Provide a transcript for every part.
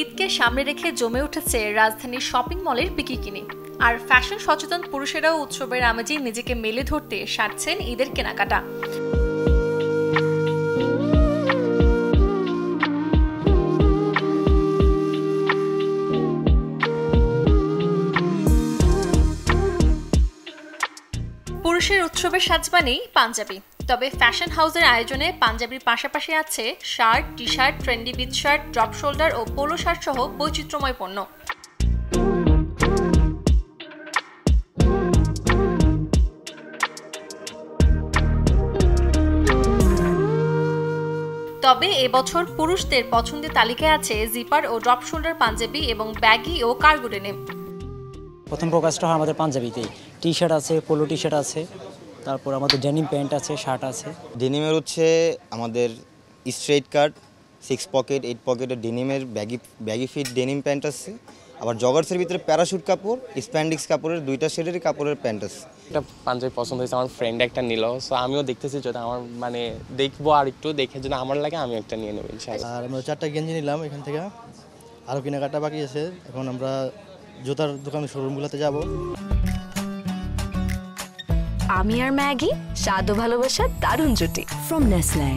ঈদকে সামনে রেখে জমে উঠেছে রাজধানীর শপিং মলের বিকিনি, আর ফ্যাশন সচেতন পুরুষেরাও উৎসবের আমেজে নিজেকে মেলে ধরতে সারছেন ঈদের কেনাকাটা। পুরুষের উৎসবের সাজবানেই পাঞ্জাবি, তবে ফ্যাশন হাউসের আয়োজনে পাঞ্জাবির পাশাপাশি আছে shirt, T shirt, trendy beach shirt, drop shoulder ও পোলো শার্ট সহ বৈচিত্র্যময় পণ্য। তবে এবছর পুরুষদের পছন্দের তালিকায় আছে জিপার ও ড্রপ শোল্ডার পাঞ্জাবি এবং ব্যাগি ও কার্গো ডেনিম। প্রথম প্রকাশটা হয় আমাদের পাঞ্জাবিতেই, টি শার্ট আছে, পোলো টি শার্ট আছে, তারপর আমাদের ডেনিম প্যান্ট আছে, শার্ট আছে। ডেনিমের হচ্ছে আমাদের স্ট্রেট কাট, 6 পকেট, 8 পকেটের ডেনিমের ব্যাগি ফিট ডেনিম প্যান্ট আছে। আবার জগার্সের ভিতরে প্যারাশুট কাপড়, স্প্যান্ডিক্স কাপড়ের 2টা শেডেরই কাপড়ের প্যান্ট আছে। একটা পাঞ্জাবি পছন্দ হয়েছে, আমার ফ্রেন্ড একটা নিল, সো আমিও দেখতেছি যদি আমার মানে দেখবো আর একটু দেখে যদি আমার লাগে আমি একটা নিয়ে নেবো ইনশাআল্লাহ। আর আমরা 4টা গেঞ্জি নিলাম এখান থেকে, আরও কেনাকাটা বাকি আছে। এখন আমরা জুতার দোকানের শোরুমগুলোতে যাব। আমি আর ম্যাগি, স্বাদ ও ভালোবাসার দারুণ জুটি ফ্রম নেসলে।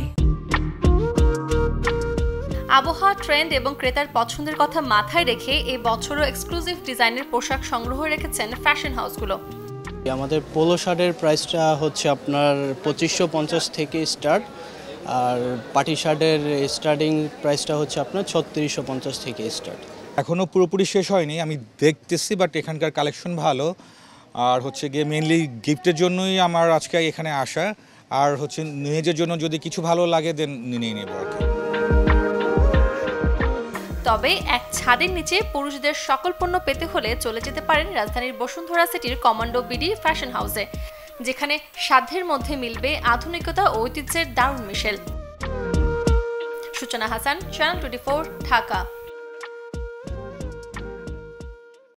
আবহাওয়া, ট্রেন্ড এবং ক্রেতার পছন্দের কথা মাথায় রেখে এই বছরও এক্সক্লুসিভ ডিজাইনের পোশাক সংগ্রহ রেখেছেন ফ্যাশন হাউসগুলো। আমাদের পোলো শার্টের প্রাইসটা হচ্ছে আপনার 2550 থেকে স্টার্ট, আর পার্টি শার্টের স্টার্টিং প্রাইসটা হচ্ছে আপনার 3650 থেকে স্টার্ট। এখনও পুরোপুরি শেষ হয়নি, আমি দেখতেছি, বাট এখানকার কালেকশন ভালো। আর হচ্ছে গিয়ে মেনলি গিফটের জন্যই আমার আজকে এখানে আসা, আর হচ্ছে নিজের জন্য যদি কিছু ভালো লাগে দেন নিয়ে নেব আর কি। তবে এক ছাদের নিচে পুরুষদের সকল পণ্য পেতে হলে চলে যেতে পারেন রাজধানীর বসুন্ধরা সিটির কমান্ডো বিডি ফ্যাশন হাউসে, যেখানে সাধ্যের মধ্যে মিলবে আধুনিকতা ও ঐতিহ্যের দারুণ মিশেল। সূচনা হাসান, চ্যানেল 24, ঢাকা।